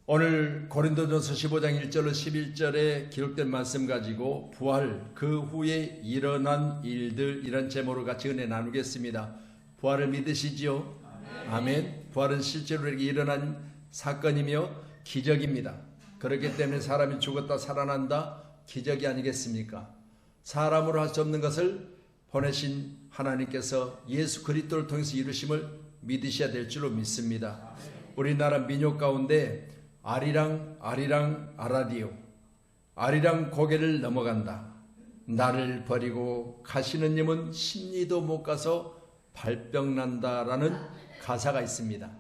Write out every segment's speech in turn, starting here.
오늘 고린도전서 15장 1절로 11절에 기록된 말씀 가지고 부활 그 후에 일어난 일들 이런 제목으로 같이 은혜 나누겠습니다. 부활을 믿으시지요? 아멘. 부활은 실제로 이렇게 일어난 사건이며 기적입니다. 그렇기 때문에 사람이 죽었다 살아난다 기적이 아니겠습니까? 사람으로 할 수 없는 것을 보내신 하나님께서 예수 그리스도를 통해서 이루심을 믿으셔야 될 줄로 믿습니다. 우리나라 민요 가운데 아리랑 아라리요 아리랑 고개를 넘어간다. 나를 버리고 가시는 님은 십리도 못 가서 발병난다라는 가사가 있습니다.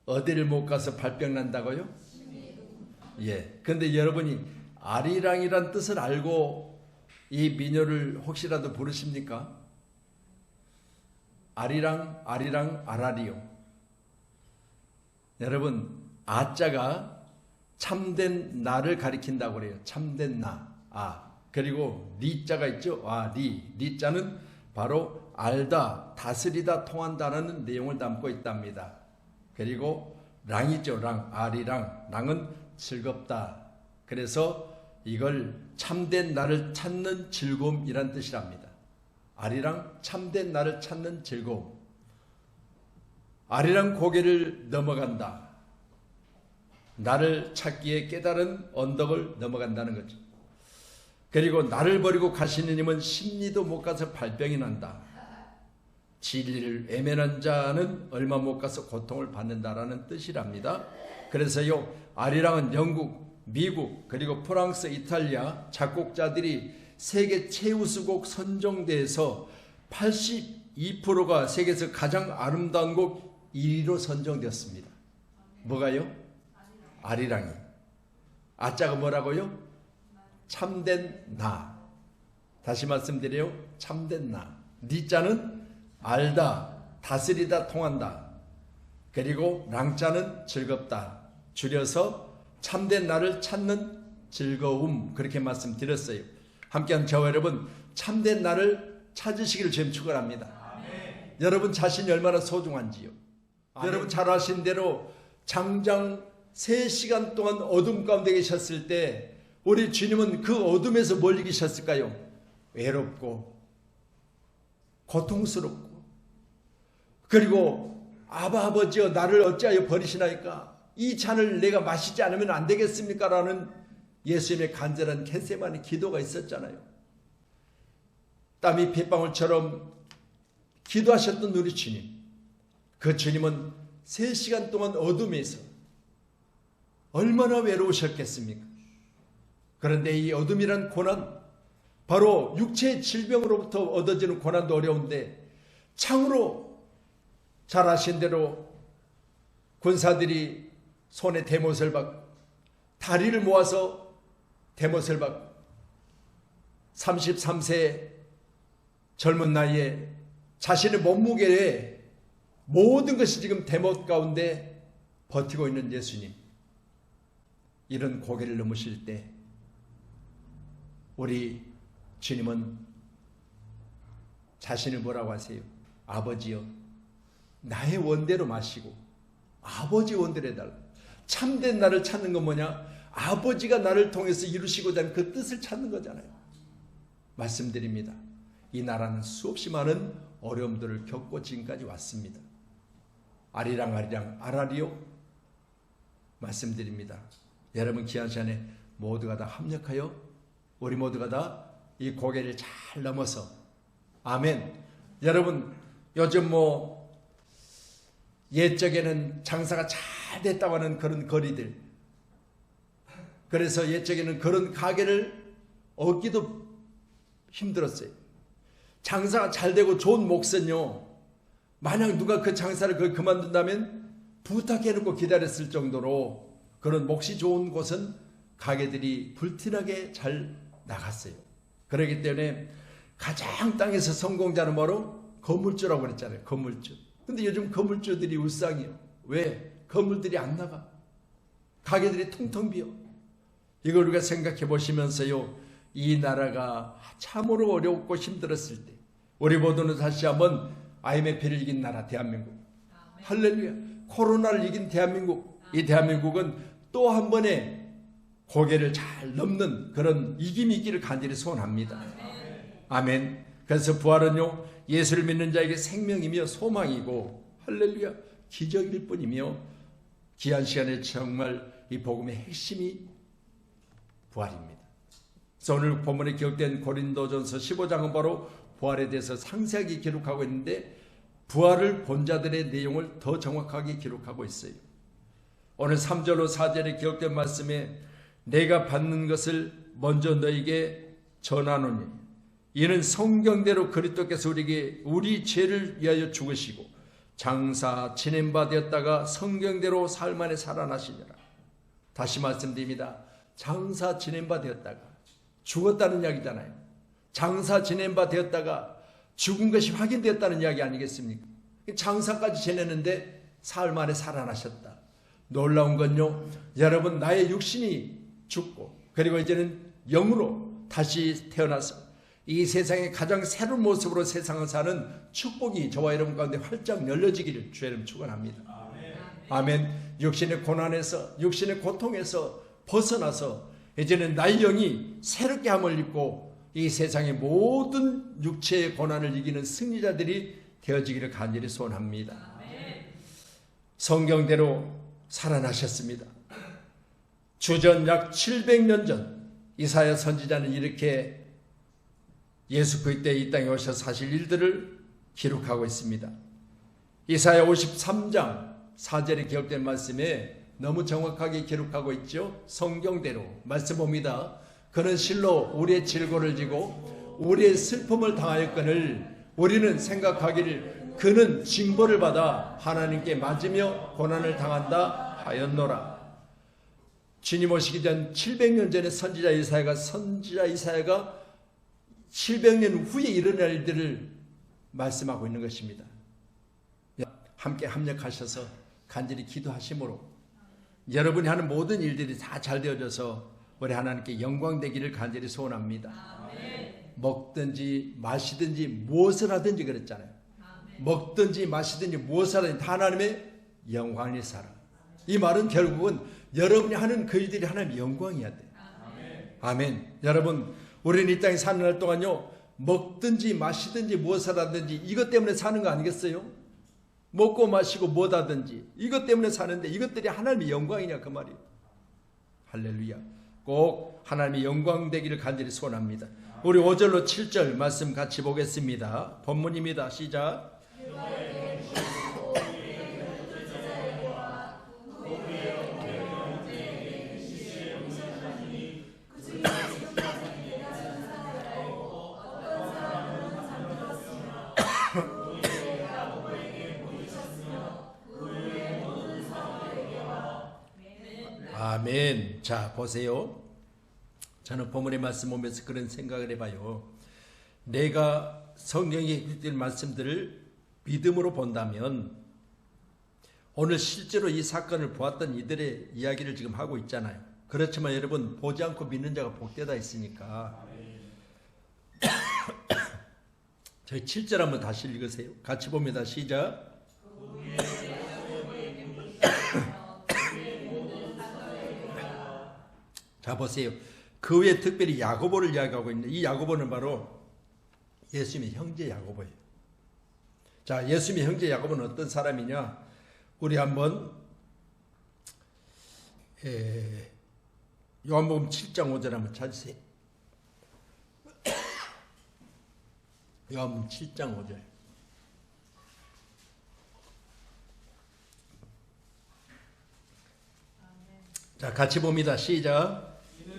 어디를 못 가서 발병난다고요? 예. 근데 여러분이 아리랑이란 뜻을 알고 이 민요를 혹시라도 부르십니까? 아리랑 아라리요. 여러분 아자가 참된 나를 가리킨다고 그래요. 참된 나. 그리고 리자가 있죠. 리자는 바로 알다, 다스리다, 통한다라는 내용을 담고 있답니다. 그리고 랑이죠. 랑은 즐겁다. 그래서 이걸 참된 나를 찾는 즐거움이란 뜻이랍니다. 아리랑 참된 나를 찾는 즐거움. 아리랑 고개를 넘어간다. 나를 찾기에 깨달은 언덕을 넘어간다는 거죠. 그리고 나를 버리고 가시는 님은 십리도 못 가서 발병이 난다. 진리를 외면한 자는 얼마 못 가서 고통을 받는다라는 뜻이랍니다. 그래서요 아리랑은 영국, 미국 그리고 프랑스, 이탈리아 작곡자들이 세계 최우수곡 선정대에서 82%가 세계에서 가장 아름다운 곡 1위로 선정되었습니다. 뭐가요? 아리랑이. 아자가 뭐라고요? 참된 나. 다시 말씀드려요. 참된 나. 니자는 알다, 다스리다, 통한다. 그리고 랑자는 즐겁다. 줄여서 참된 나를 찾는 즐거움. 그렇게 말씀드렸어요. 함께한 저와 여러분 참된 나를 찾으시기를 주님 축원합니다. 여러분 자신이 얼마나 소중한지요. 여러분 잘 아신 대로 장장 3시간 동안 어둠 가운데 계셨을 때 우리 주님은 그 어둠에서 멀리 계셨을까요? 외롭고 고통스럽고 그리고 아버지여 나를 어찌하여 버리시나이까? 이 잔을 내가 마시지 않으면 안 되겠습니까? 라는 예수님의 간절한 겟세마니 기도가 있었잖아요. 땀이 빗방울처럼 기도하셨던 우리 주님. 그 주님은 3시간 동안 어둠에서 얼마나 외로우셨겠습니까? 그런데 이 어둠이란 고난, 바로 육체의 질병으로부터 얻어지는 고난도 어려운데 창으로 잘 아신 대로 군사들이 손에 대못을 받고 다리를 모아서 대못을 받고 33세 젊은 나이에 자신의 몸무게에 모든 것이 지금 대못 가운데 버티고 있는 예수님. 이런 고개를 넘으실 때 우리 주님은 자신을 뭐라고 하세요? 아버지여 나의 원대로 마시고 아버지 원대로 해달라. 참된 나를 찾는 건 뭐냐? 아버지가 나를 통해서 이루시고자 하는 그 뜻을 찾는 거잖아요. 말씀드립니다. 이 나라는 수없이 많은 어려움들을 겪고 지금까지 왔습니다. 아리랑 아라리요 말씀드립니다. 여러분 귀한 시간에 모두가 다 합력하여 우리 모두가 다 이 고개를 잘 넘어서 아멘. 여러분 요즘 옛적에는 장사가 잘 됐다고 하는 그런 거리들, 그래서 옛적에는 그런 가게를 얻기도 힘들었어요. 장사가 잘 되고 좋은 몫은요, 만약 누가 그 장사를 그만둔다면 부탁해놓고 기다렸을 정도로 그런 몫이 좋은 곳은 가게들이 불티나게 잘 나갔어요. 그렇기 때문에 가장 땅에서 성공자는 뭐로? 건물주라고 그랬잖아요. 건물주. 근데 요즘 건물주들이 울상이요. 왜? 건물들이 안 나가. 가게들이 텅텅 비어. 이걸 우리가 생각해 보시면서요, 이 나라가 참으로 어렵고 힘들었을 때 우리 모두는 다시 한번 IMF를 이긴 나라 대한민국, 할렐루야, 코로나를 이긴 대한민국, 이 대한민국은 또 한 번의 고개를 잘 넘는 그런 이김이 있기를 간절히 소원합니다. 아멘. 그래서 부활은요, 예수를 믿는 자에게 생명이며 소망이고 할렐루야 기적일 뿐이며 귀한 시간에 정말 이 복음의 핵심이 부활입니다. 그래서 오늘 본문에 기록된 고린도전서 15장은 바로 부활에 대해서 상세하게 기록하고 있는데 부활을 본 자들의 내용을 더 정확하게 기록하고 있어요. 오늘 3절로 4절에 기록된 말씀에 내가 받는 것을 먼저 너에게 전하노니 이는 성경대로 그리스도께서 우리에게 우리 죄를 위하여 죽으시고 장사 지낸 바 되었다가 성경대로 삶 안에 살아나시니라. 다시 말씀드립니다. 장사 지낸 바 되었다가 죽었다는 이야기잖아요. 장사 지낸 바 되었다가 죽은 것이 확인되었다는 이야기 아니겠습니까? 장사까지 지냈는데 삶 안에 살아나셨다. 놀라운 건요, 여러분 나의 육신이 죽고 그리고 이제는 영으로 다시 태어나서 이 세상의 가장 새로운 모습으로 세상을 사는 축복이 저와 여러분 가운데 활짝 열려지기를 주의 이름 축원합니다. 아멘. 육신의 고난에서 육신의 고통에서 벗어나서 이제는 나의 영이 새롭게 함을 입고 이 세상의 모든 육체의 고난을 이기는 승리자들이 되어지기를 간절히 소원합니다. 성경대로 살아나셨습니다. 주전 약 700년 전 이사야 선지자는 이렇게 예수 그리스도의 이 땅에 오셔서 사실 일들을 기록하고 있습니다. 이사야 53장 4절에 기록된 말씀에 너무 정확하게 기록하고 있죠. 성경대로 말씀 봅니다. 그는 실로 우리의 질고를 지고 우리의 슬픔을 당하였거늘 우리는 생각하기를 그는 징벌을 받아 하나님께 맞으며 고난을 당한다 하였노라. 주님 오시기 전 700년 전에 선지자 이사야가 700년 후에 일어날 일들을 말씀하고 있는 것입니다. 함께 합력하셔서 간절히 기도하심으로 여러분이 하는 모든 일들이 다 잘 되어져서 우리 하나님께 영광 되기를 간절히 소원합니다. 아멘. 먹든지 마시든지 무엇을 하든지 그랬잖아요. 아멘. 먹든지 마시든지 무엇을 하든지 다 하나님의 영광이 살아. 이 말은 결국은 여러분이 하는 그 일들이 하나님의 영광이어야 돼요. 아멘. 아멘. 여러분 우리는 이 땅에 사는 날 동안요 먹든지 마시든지 무엇을 하든지 이것 때문에 사는 거 아니겠어요? 먹고 마시고 뭐 하든지 이것 때문에 사는데 이것들이 하나님의 영광이냐 그 말이에요. 할렐루야. 꼭 하나님의 영광 되기를 간절히 소원합니다. 우리 5절로 7절 말씀 같이 보겠습니다. 본문입니다. 시작. 아멘. 자 보세요. 저는 본문의 말씀 보면서 그런 생각을 해봐요. 내가 성경에 있는 말씀들을 믿음으로 본다면 오늘 실제로 이 사건을 보았던 이들의 이야기를 지금 하고 있잖아요. 그렇지만 여러분 보지 않고 믿는 자가 복되다 있으니까 저희 7절 한번 다시 읽으세요. 같이 봅니다. 시작. 자 보세요. 그 외에 특별히 야고보를 이야기하고 있는데 이 야고보는 바로 예수님의 형제 야고보예요. 자 예수님의 형제 야고보는 어떤 사람이냐, 우리 한번 요한복음 7장 5절 한번 찾으세요. 요한복음 7장 5절. 자 같이 봅니다. 시작.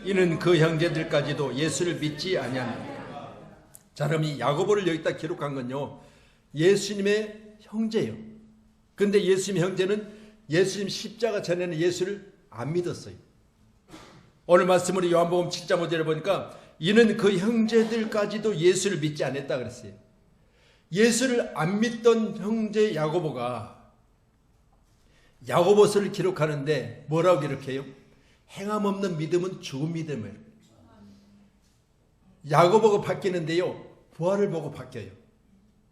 이는 그 형제들까지도 예수를 믿지 아니하느니라. 자 그럼 이 야고보를 여기다 기록한 건요 예수님의 형제예요. 근데 예수님의 형제는 예수님 십자가 전에는 예수를 안 믿었어요. 오늘 말씀으로 요한복음 7장 5절에 보니까 이는 그 형제들까지도 예수를 믿지 않았다 그랬어요. 예수를 안 믿던 형제 야고보가 야고보서를 기록하는데 뭐라고 기록해요? 행함 없는 믿음은 죽은 믿음을. 야고보가 바뀌는데요 부활을 보고 바뀌어요.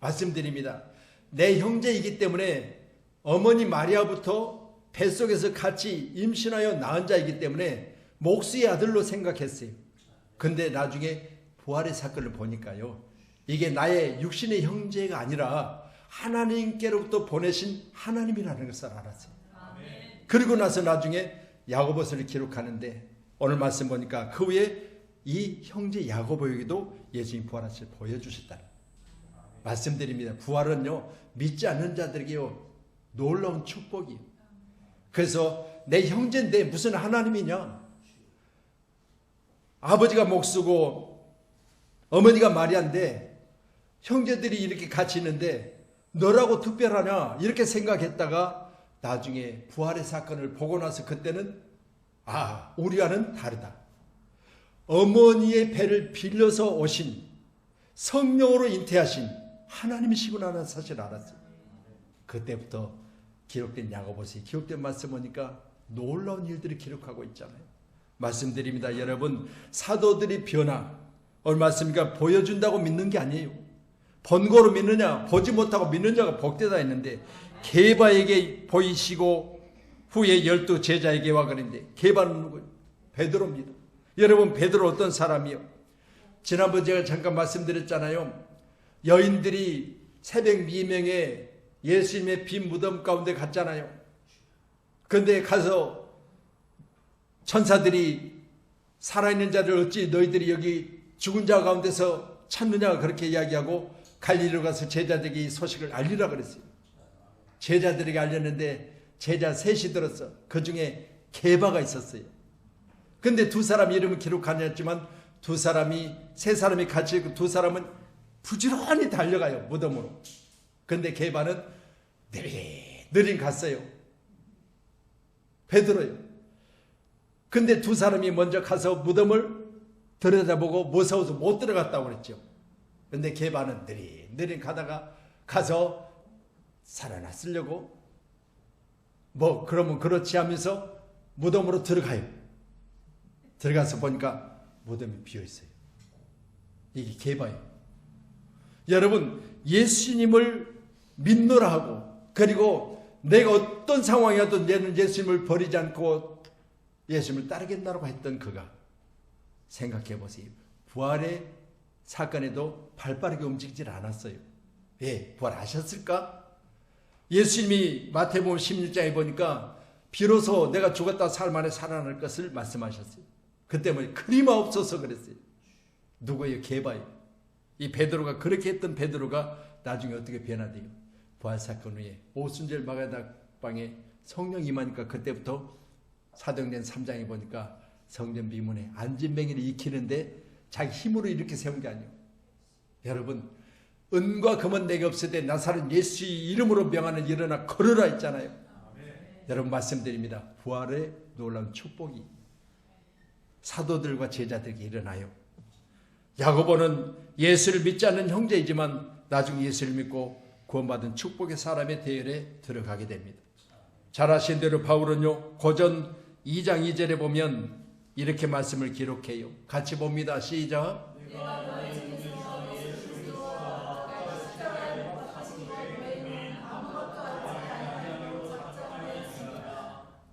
말씀드립니다. 내 형제이기 때문에 어머니 마리아부터 뱃속에서 같이 임신하여 낳은 자이기 때문에 목수의 아들로 생각했어요. 근데 나중에 부활의 사건을 보니까요, 이게 나의 육신의 형제가 아니라 하나님께로부터 보내신 하나님이라는 것을 알았어요. 그리고 나서 나중에 야고보서를 기록하는데 오늘 말씀 보니까 그 후에 이 형제 야고보에게도 예수님이 부활하실 보여주셨다. 말씀드립니다. 부활은요, 믿지 않는 자들에게요, 놀라운 축복이에요. 그래서 내 형제인데 무슨 하나님이냐? 아버지가 목수고 어머니가 마리아인데 형제들이 이렇게 같이 있는데 너라고 특별하냐? 이렇게 생각했다가 나중에 부활의 사건을 보고 나서 그때는 우리와는 다르다. 어머니의 배를 빌려서 오신 성령으로 잉태하신 하나님이시구나라는 사실을 알았어요. 그때부터 기록된 야고보서에 기록된 말씀 보니까 놀라운 일들을 기록하고 있잖아요. 말씀드립니다. 여러분, 사도들이 변화 오늘 말씀이니까 보여준다고 믿는 게 아니에요. 번거로 믿느냐 보지 못하고 믿는 자가 복되다 했는데 게바에게 보이시고 후에 12 제자에게 와 그랬는데 게바는 누구예요? 베드로입니다. 여러분, 베드로 어떤 사람이요? 지난번 제가 잠깐 말씀드렸잖아요. 여인들이 새벽 미명에 예수님의 빈 무덤 가운데 갔잖아요. 그런데 가서 천사들이 살아있는 자를 어찌 너희들이 여기 죽은 자 가운데서 찾느냐 그렇게 이야기하고 갈릴리로 가서 제자들에게 이 소식을 알리라 그랬어요. 제자들에게 알렸는데 제자 셋이 들었어. 그 중에 게바가 있었어요. 근데 두 사람 이름은 기록 안 했지만 세 사람이 같이 있고 두 사람은 부지런히 달려가요, 무덤으로. 근데 게바는 느린 갔어요. 베드로요. 근데 두 사람이 먼저 가서 무덤을 들여다보고 무서워서 못 들어갔다고 그랬죠. 근데 게바는 느린 가다가 가서 살아났으려고 그러면 그렇지 하면서 무덤으로 들어가요. 들어가서 보니까 무덤이 비어있어요. 이게 게바예요. 여러분, 예수님을 믿노라 하고 그리고 내가 어떤 상황이라도 내는 예수님을 버리지 않고 예수님을 따르겠다고 했던 그가 생각해 보세요. 부활의 사건에도 발빠르게 움직이질 않았어요. 왜? 부활하셨을까? 예수님이 마태복음 16장에 보니까 비로소 내가 죽었다 사흘 만에 살아날 것을 말씀하셨어요. 그때 끊임없어서 그랬어요. 누구예요? 게바예요. 이 베드로가 그렇게 했던 베드로가 나중에 어떻게 변화돼요? 부활 사건 후에 오순절 마가다방에 성령 임하니까 그때부터 사도행전 3장에 보니까 성전 비문에 안진뱅이를 익히는데 자기 힘으로 이렇게 세운 게 아니에요. 여러분, 은과 금은 내게 없으되 나사렛 예수의 이름으로 명하는 일어나 걸으라 했잖아요. 여러분, 말씀드립니다. 부활의 놀라운 축복이 사도들과 제자들에게 일어나요. 야고보는 예수를 믿지 않는 형제이지만 나중에 예수를 믿고 구원받은 축복의 사람의 대열에 들어가게 됩니다. 잘 아신 대로 바울은요, 고전 2장 2절에 보면 이렇게 말씀을 기록해요. 같이 봅니다. 시작.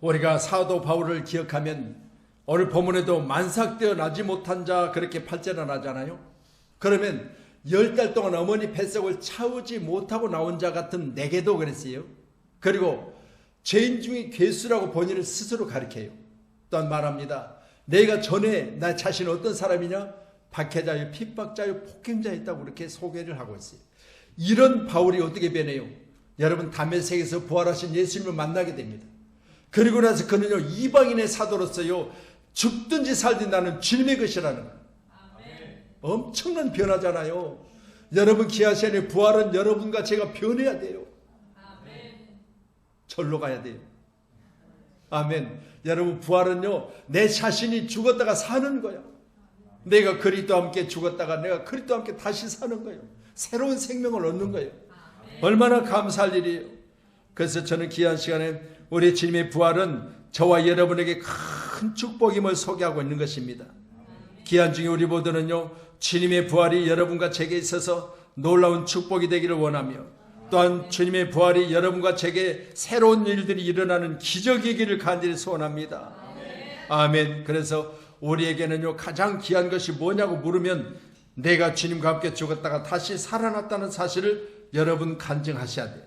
우리가 사도 바울을 기억하면 오늘 본문에도 만삭되어 나지 못한 자 그렇게 8절에 나잖아요. 그러면 10달 동안 어머니 뱃속을 채우지 못하고 나온 자 같은 내게도 그랬어요. 그리고 죄인 중에 괴수라고 본인을 스스로 가리켜요. 또한 말합니다. 내가 전에 나 자신은 어떤 사람이냐? 박해자요, 핍박자요, 폭행자였다고 그렇게 소개를 하고 있어요. 이런 바울이 어떻게 변해요? 여러분, 다메섹에서 부활하신 예수님을 만나게 됩니다. 그리고 나서 그는요, 이방인의 사도로서요, 죽든지 살든지 나는 주님의 것이라는 거예요. 엄청난 변화잖아요. 여러분, 기아시안의 부활은 여러분과 제가 변해야 돼요. 절로 가야 돼요. 아멘. 여러분, 부활은요, 내 자신이 죽었다가 사는 거야. 내가 그리스도와 함께 죽었다가 내가 그리스도와 함께 다시 사는 거예요. 새로운 생명을 얻는 거예요. 얼마나 감사할 일이에요. 그래서 저는 귀한 시간에 우리 주님의 부활은 저와 여러분에게 큰 축복임을 소개하고 있는 것입니다. 귀한 중에 우리 모두는요, 주님의 부활이 여러분과 제게 있어서 놀라운 축복이 되기를 원하며 또한 주님의 부활이 여러분과 제게 새로운 일들이 일어나는 기적이기를 간절히 소원합니다. 아멘. 그래서 우리에게는요, 가장 귀한 것이 뭐냐고 물으면 내가 주님과 함께 죽었다가 다시 살아났다는 사실을 여러분 간증하셔야 돼요.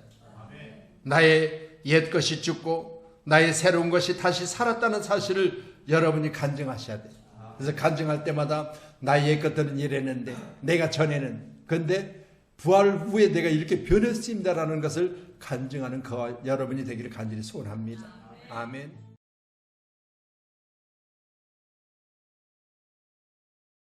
나의 옛 것이 죽고 나의 새로운 것이 다시 살았다는 사실을 여러분이 간증하셔야 돼요. 그래서 간증할 때마다 나의 옛 것들은 이랬는데 내가 전에는, 근데 부활 후에 내가 이렇게 변했습니다라는 것을 간증하는 그와 여러분이 되기를 간절히 소원합니다. 아멘.